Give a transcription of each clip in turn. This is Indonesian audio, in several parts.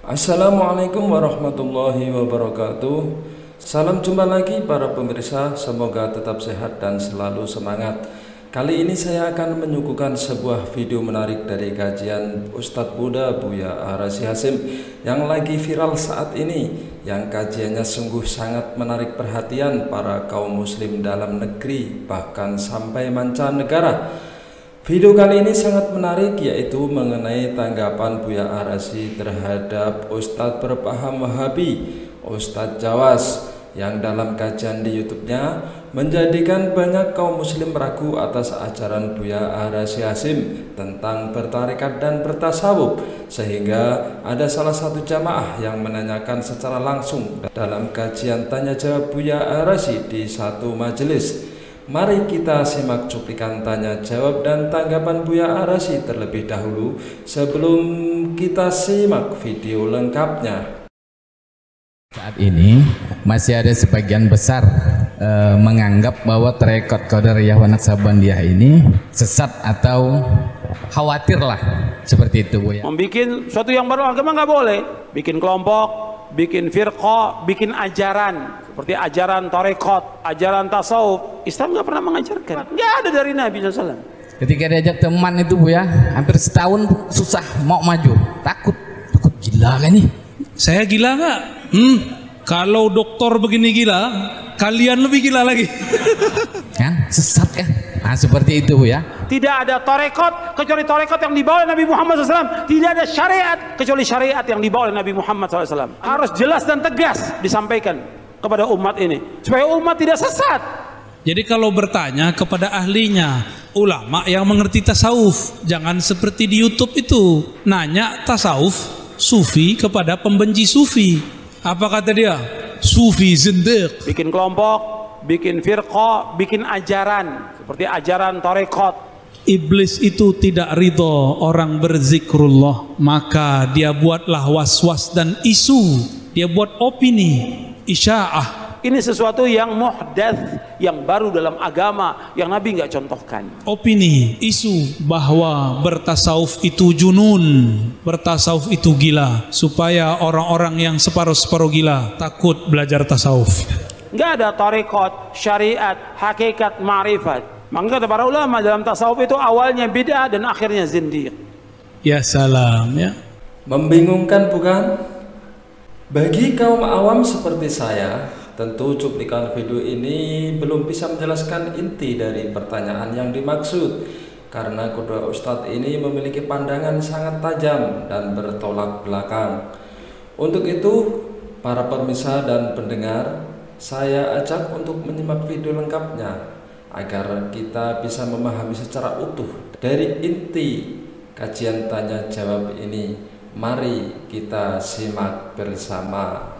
Assalamualaikum warahmatullahi wabarakatuh. Salam jumpa lagi para pemirsa, semoga tetap sehat dan selalu semangat. Kali ini saya akan menyuguhkan sebuah video menarik dari kajian Ustadz Muda Buya Arasy Hasyim yang lagi viral saat ini, yang kajiannya sungguh sangat menarik perhatian para kaum muslim dalam negeri bahkan sampai mancanegara. Video kali ini sangat menarik, yaitu mengenai tanggapan Buya Arasy terhadap Ustadz berpaham Wahabi, Ustadz Jawas, yang dalam kajian di YouTube-nya menjadikan banyak kaum muslim ragu atas ajaran Buya Arasy Hasyim tentang bertarekat dan bertasawuf, sehingga ada salah satu jamaah yang menanyakan secara langsung dalam kajian tanya jawab Buya Arasy di satu majelis. Mari kita simak cuplikan tanya jawab dan tanggapan Buya Arasy terlebih dahulu sebelum kita simak video lengkapnya. Saat ini masih ada sebagian besar menganggap bahwa tarekat Qadariyah wa Naqsabandiyah ini sesat atau khawatir lah seperti itu, Bu ya. Membikin suatu yang baru agama nggak boleh, bikin kelompok, bikin firqah, bikin ajaran seperti ajaran tarekat, ajaran tasawuf. Islam nggak pernah mengajarkan, nggak ada dari Nabi SAW. Ketika diajak teman itu, Bu ya, hampir setahun susah mau maju, takut gila kan nih. Saya gila nggak? Kalau dokter begini gila, kalian lebih gila lagi. Kan sesat kan? Nah seperti itu, Bu ya. Tidak ada tarekat kecuali tarekat yang dibawa oleh Nabi Muhammad SAW. Tidak ada syariat kecuali syariat yang dibawa oleh Nabi Muhammad SAW. Harus jelas dan tegas disampaikan kepada umat ini supaya umat tidak sesat. Jadi kalau bertanya kepada ahlinya, ulama yang mengerti tasawuf, jangan seperti di YouTube itu nanya tasawuf sufi kepada pembenci sufi. Apa kata dia? Sufi zindiq. Bikin kelompok, bikin firqah, bikin ajaran seperti ajaran tarekat. Iblis itu tidak ridho orang berzikrullah, maka dia buatlah was-was dan isu. Dia buat opini, isya'ah. Ini sesuatu yang muhdats, yang baru dalam agama, yang Nabi nggak contohkan. Opini, isu bahwa bertasawuf itu junun, bertasawuf itu gila, supaya orang-orang yang separuh-separuh gila takut belajar tasawuf. Nggak ada tarekat, syariat, hakikat, ma'rifat. Maka kata para ulama dalam tasawuf itu awalnya bid'ah dan akhirnya zindiq. Ya salam ya. Membingungkan bukan? Bagi kaum awam seperti saya, tentu cuplikan video ini belum bisa menjelaskan inti dari pertanyaan yang dimaksud, karena kedua ustadz ini memiliki pandangan sangat tajam dan bertolak belakang. Untuk itu, para pemirsa dan pendengar, saya ajak untuk menyimak video lengkapnya agar kita bisa memahami secara utuh dari inti kajian tanya jawab ini. Mari kita simak bersama.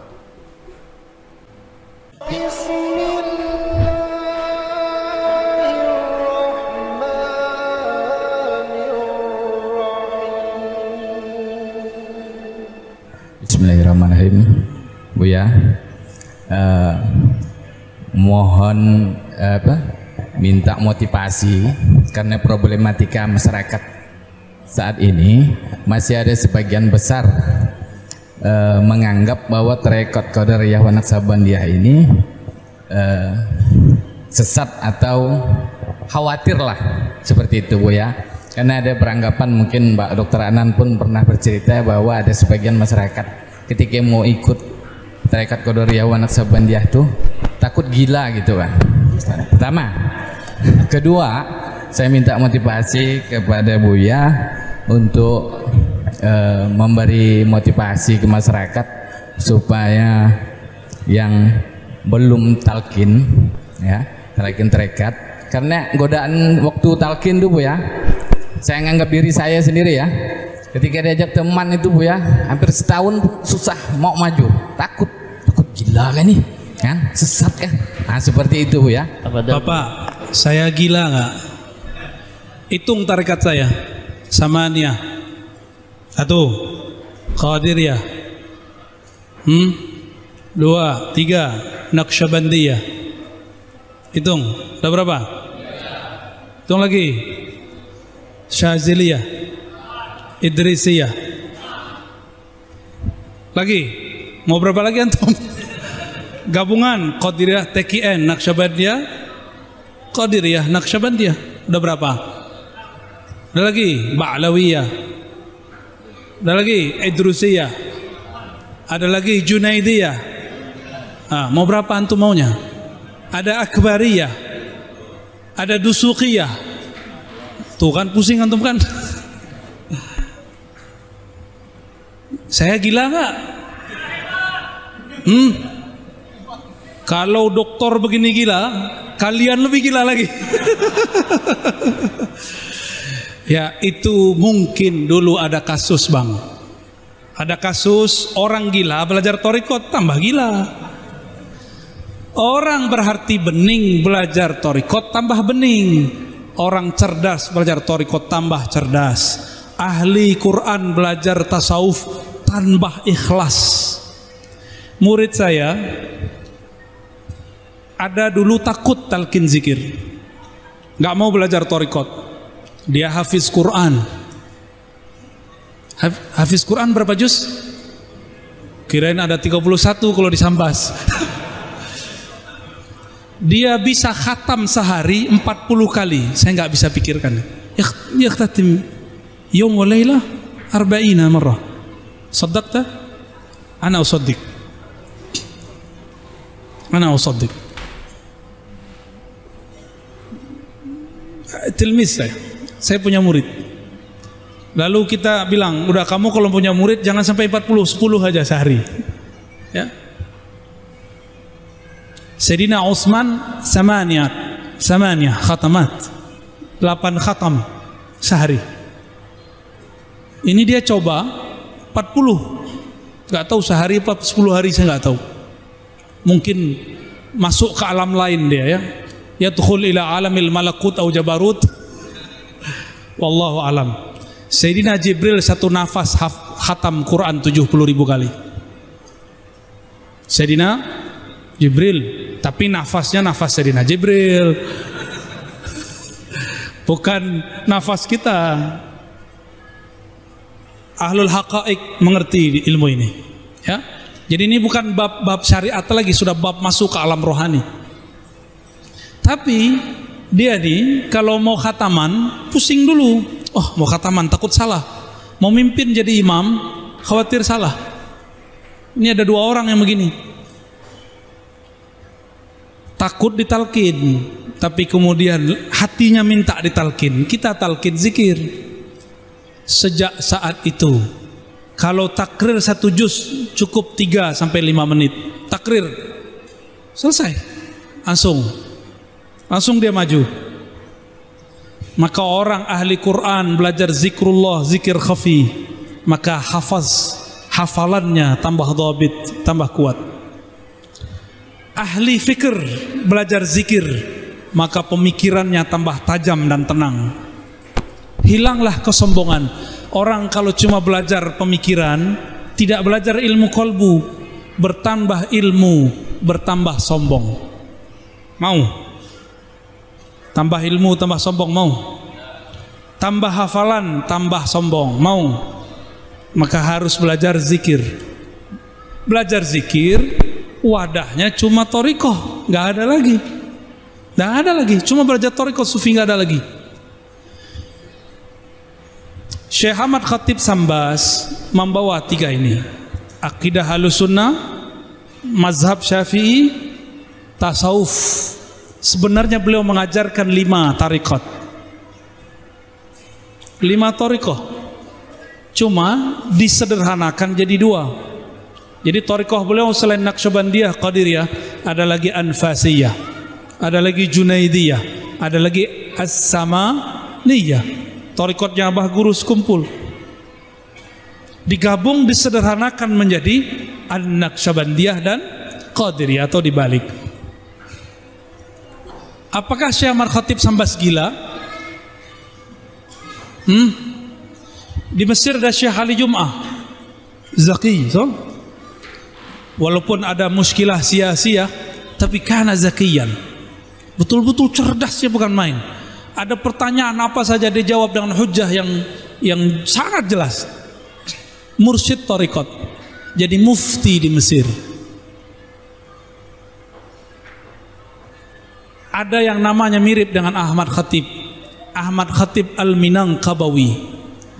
Bismillahirrahmanirrahim, Bu ya. Mohon minta motivasi karena problematika masyarakat saat ini masih ada sebagian besar menganggap bahwa tarekat Qadariyah wa Naqsabandiyah ini sesat atau khawatir lah seperti itu, Bu ya. Karena ada beranggapan, mungkin Mbak Dr. Anan pun pernah bercerita bahwa ada sebagian masyarakat ketika mau ikut tarekat Qadariyah wa Naqsabandiyah tuh takut gila gitu kan. Pertama. Kedua, saya minta motivasi kepada Buya untuk memberi motivasi ke masyarakat supaya yang belum talqin ya, talqin tarekat, karena godaan waktu talqin tuh, Bu ya, saya nganggap diri saya sendiri ya, ketika diajak teman itu, Bu ya, hampir setahun susah mau maju, takut gila kan nih kan, sesat kan. Nah seperti itu, Bu ya. Bapak, saya gila nggak? Hitung tarekat saya. Samaniyah, 1 Qadiriyah, 2, 3 Naqsyabandiyah. Hitung, udah berapa? Hitung lagi. Syaziliyah, Idrisiyah, Lagi? Mau berapa lagi antum? Gabungan Qadiriyah, TKN, Naqsyabandiyah, Qadiriyah, Naqsyabandiyah. Udah berapa? Ada lagi Ba'lawiyah. Ada lagi Idrusiyah. Ada lagi Junaidiyah. Mau berapa antum maunya? Ada Akbariyah. Ada Dusuqiyah. Tuh kan pusing antum kan? Saya gila nggak? Kalau dokter begini gila, kalian lebih gila lagi. Ya itu mungkin dulu ada kasus bang. Ada kasus orang gila belajar thariqat tambah gila. Orang berhati bening belajar thariqat tambah bening. Orang cerdas belajar thariqat tambah cerdas. Ahli Quran belajar tasawuf tambah ikhlas. Murid saya ada dulu takut talqin zikir, nggak mau belajar thariqat. Dia hafiz Quran. Hafiz Quran berapa juz? Kirain ada 31 kalau disambas. Dia bisa khatam sehari 40 kali. Saya nggak bisa pikirkan. Yakhtatim yawm wa laylah 40 marrah. Saddaqta? Ana usaddiq. Ana usaddiq. Tilmis saya punya murid. Lalu kita bilang, udah kamu kalau punya murid jangan sampai 40, 10 aja sehari. Ya. Sayyidina Utsman samaniyah khatamat. 8 khatam sehari. Ini dia coba 40. Enggak tahu sehari apa 10 hari saya enggak tahu. Mungkin masuk ke alam lain dia ya. Yadkhul ila alamil malakut au jabarut. Wallahu alam. Sayyidina Jibril satu nafas khatam Quran 70.000 kali. Sayyidina Jibril, tapi nafasnya nafas Sayyidina Jibril. Bukan nafas kita. Ahlul haqaiq mengerti ilmu ini. Ya. Jadi ini bukan bab syariat lagi, sudah bab masuk ke alam rohani. Tapi dia nih kalau mau khataman pusing dulu. Oh mau khataman takut salah. Mau mimpin jadi imam khawatir salah. Ini ada 2 orang yang begini. Takut ditalkin, tapi kemudian hatinya minta ditalkin. Kita talkin zikir. Sejak saat itu kalau takrir 1 juz cukup 3 sampai 5 menit. Takrir selesai. Langsung dia maju. Maka orang ahli Quran belajar zikrullah, zikir khafi, maka hafalannya tambah dhabit, tambah kuat. Ahli fikir belajar zikir, maka pemikirannya tambah tajam dan tenang. Hilanglah kesombongan. Orang kalau cuma belajar pemikiran, tidak belajar ilmu kolbu, bertambah ilmu, bertambah sombong. Mau? Tambah ilmu, tambah sombong, mau? Tambah hafalan, tambah sombong, mau? Maka harus belajar zikir. Belajar zikir, wadahnya cuma thariqah, nggak ada lagi. Nggak ada lagi, cuma belajar thariqah sufi nggak ada lagi. Syekh Ahmad Khatib Sambas membawa 3 ini: akidah Ahlussunnah, mazhab Syafi'i, tasawuf. Sebenarnya beliau mengajarkan 5 tariqat, 5 tariqah, cuma disederhanakan jadi 2. Jadi tariqah beliau selain Naqsyabandiyah, Qadiriyah, ada lagi Anfasiyah, ada lagi Junaidiyah, ada lagi As-Samaniyah. Tariqatnya Abah Guru sekumpul, digabung disederhanakan menjadi An-Naqsyabandiyah dan Qadiriyah atau dibalik. Apakah Syekh Ahmad Khatib Sambas gila? Di Mesir ada Syekh Ali Jum'ah Zaki, so? Walaupun ada muskilah sia-sia, tapi kana zakiyan, betul-betul cerdasnya bukan main. Ada pertanyaan apa saja dia jawab dengan hujjah yang sangat jelas. Mursyid thariqat. jadi mufti di Mesir. Ada yang namanya mirip dengan Ahmad Khatib. Ahmad Khatib Al-Minangkabawi.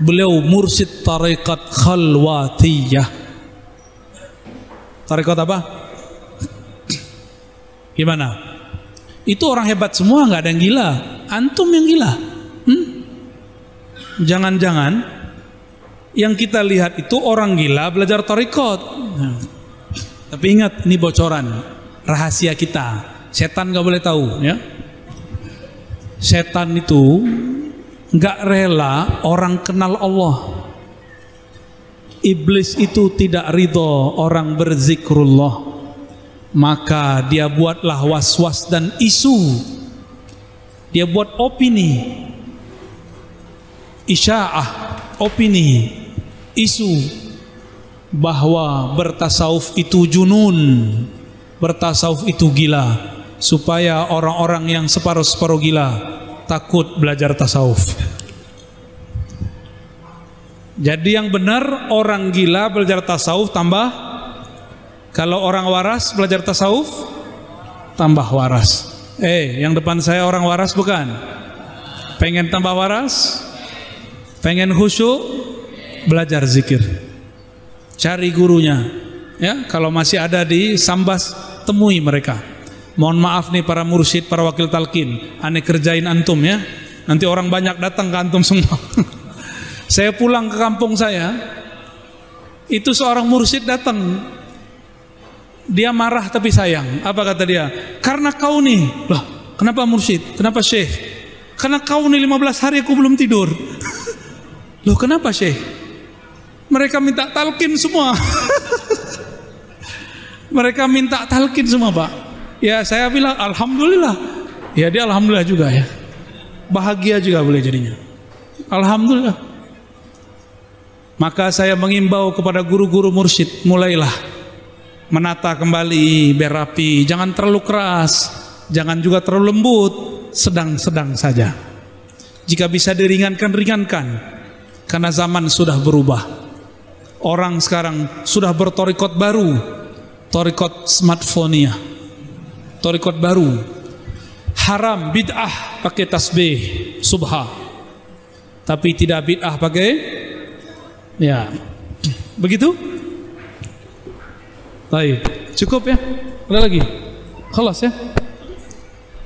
Beliau mursyid tarekat khalwatiyah. Tarekat apa? Gimana? Itu orang hebat semua, nggak ada yang gila. Antum yang gila. Jangan-jangan yang kita lihat itu orang gila belajar tarekat. Tapi ingat, ini bocoran rahasia kita. Setan gak boleh tahu, ya. Setan itu gak rela orang kenal Allah. Iblis itu tidak ridho orang berzikrullah, maka dia buatlah was-was dan isu. Dia buat opini, isya'ah, opini, isu bahwa bertasawuf itu junun, bertasawuf itu gila, supaya orang-orang yang separuh-separuh gila takut belajar tasawuf. Jadi yang benar, orang gila belajar tasawuf tambah, kalau orang waras belajar tasawuf tambah waras. Yang depan saya orang waras bukan? Pengen tambah waras? Pengen khusyuk? Belajar zikir. Cari gurunya, ya. Kalau masih ada di Sambas, temui mereka. Mohon maaf nih para mursyid, para wakil talqin, aneh kerjain antum ya. Nanti orang banyak datang ke antum semua. Saya pulang ke kampung saya, itu seorang mursyid datang. Dia marah tapi sayang. Apa kata dia? Karena kau nih. Loh, kenapa mursyid? Kenapa syekh? Karena kau nih 15 hari aku belum tidur. Loh, kenapa syekh? Mereka minta talqin semua. Mereka minta talqin semua, Pak. Ya, saya bilang alhamdulillah. Ya, dia alhamdulillah juga ya. Bahagia juga boleh jadinya. Alhamdulillah. Maka saya mengimbau kepada guru-guru mursyid, mulailah menata kembali, berapi, jangan terlalu keras, jangan juga terlalu lembut, sedang-sedang saja. Jika bisa diringankan, ringankan. Karena zaman sudah berubah. Orang sekarang sudah bertorikot baru, torikot smartphone-nya, torikot baru. Haram bid'ah pakai tasbih subha, tapi tidak bid'ah pakai, ya begitu. Baik, cukup ya? Ada lagi? Khalas ya?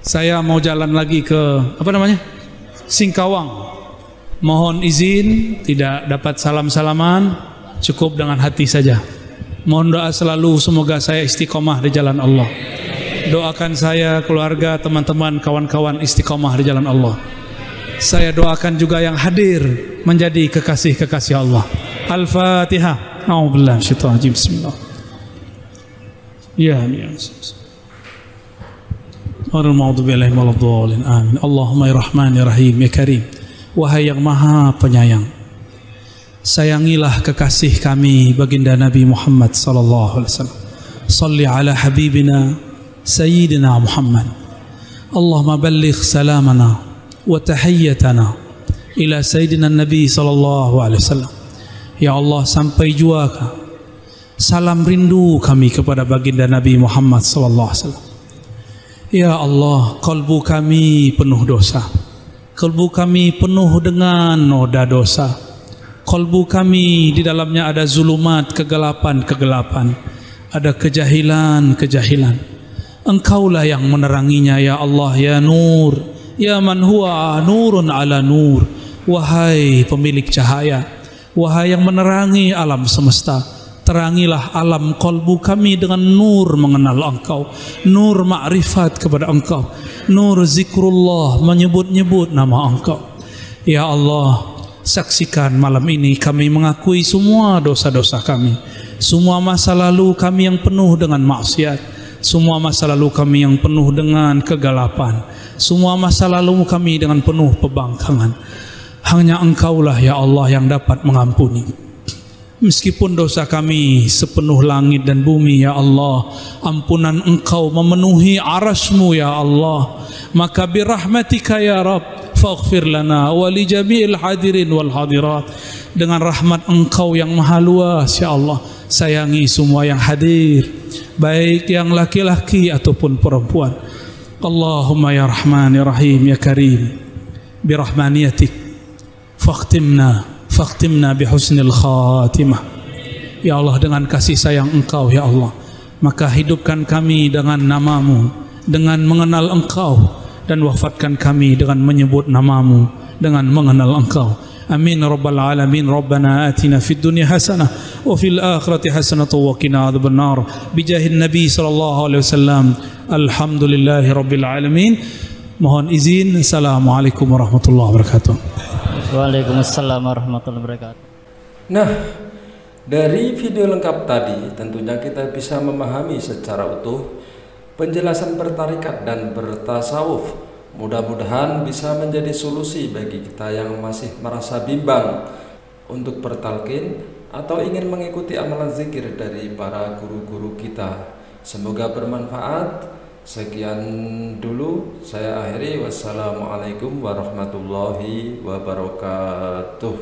Saya mau jalan lagi ke apa namanya? Singkawang. Mohon izin, tidak dapat salam-salaman, cukup dengan hati saja. Mohon doa selalu, semoga saya istiqomah di jalan Allah. Doakan saya, keluarga, teman-teman, kawan-kawan istiqomah di jalan Allah. Saya doakan juga yang hadir menjadi kekasih-kekasih Allah. Al-Fatihah. A'udzubillahi minasyaitonir rajim. Bismillah. Ya amin. Amin. Allahumma ya Rahman ya Rahim ya Karim. Wahai yang Maha Penyayang, sayangilah kekasih kami baginda Nabi Muhammad sallallahu alaihi wasallam. Salli ala habibina sayyidina Muhammad. Allahumma balligh salamana wa tahiyyatana ila sayyidina Nabi sallallahu alaihi wasallam. Ya Allah, sampai juga salam rindu kami kepada baginda Nabi Muhammad sallallahu alaihi wasallam. Ya Allah, kalbu kami penuh dosa. Kalbu kami penuh dengan noda dosa. Kalbu kami di dalamnya ada zulumat, kegelapan-kegelapan, ada kejahilan-kejahilan. Engkaulah yang meneranginya ya Allah, ya Nur, ya man huwa nurun ala nur. Wahai pemilik cahaya, wahai yang menerangi alam semesta, terangilah alam kalbu kami dengan nur mengenal Engkau, nur ma'rifat kepada Engkau, nur zikrullah, menyebut-nyebut nama Engkau. Ya Allah, saksikan malam ini kami mengakui semua dosa-dosa kami, semua masa lalu kami yang penuh dengan maksiat, semua masa lalu kami yang penuh dengan kegelapan, semua masa lalu kami dengan penuh pembangkangan. Hanya Engkaulah ya Allah yang dapat mengampuni. Meskipun dosa kami sepenuh langit dan bumi ya Allah, ampunan Engkau memenuhi arasmu ya Allah. Maka birahmatika ya Rabb, faghfir lana wa li jami'il hadirin wal hadirat. Dengan rahmat Engkau yang maha luas ya Allah, sayangi semua yang hadir, baik yang laki-laki ataupun perempuan. Allahumma ya Rahman ya Rahim ya Karim, birahmaniyatik faqtimna bihusnil khatimah. Ya Allah, dengan kasih sayang Engkau ya Allah, maka hidupkan kami dengan namamu, dengan mengenal Engkau, dan wafatkan kami dengan menyebut namamu, dengan mengenal Engkau. Amin rabbal alamin. Rabbana atina fid dunya hasanah wa fil akhirati hasanah wa qina adzabannar bijahin nabi sallallahu alaihi wasallam. Alhamdulillahi rabbil alamin. Mohon izin. Assalamualaikum warahmatullahi wabarakatuh. Waalaikumsalam warahmatullahi wabarakatuh. Nah, dari video lengkap tadi tentunya kita bisa memahami secara utuh penjelasan bertarikat dan bertasawuf. Mudah-mudahan bisa menjadi solusi bagi kita yang masih merasa bimbang untuk bertalqin atau ingin mengikuti amalan zikir dari para guru-guru kita. Semoga bermanfaat. Sekian dulu saya akhiri. Wassalamualaikum warahmatullahi wabarakatuh.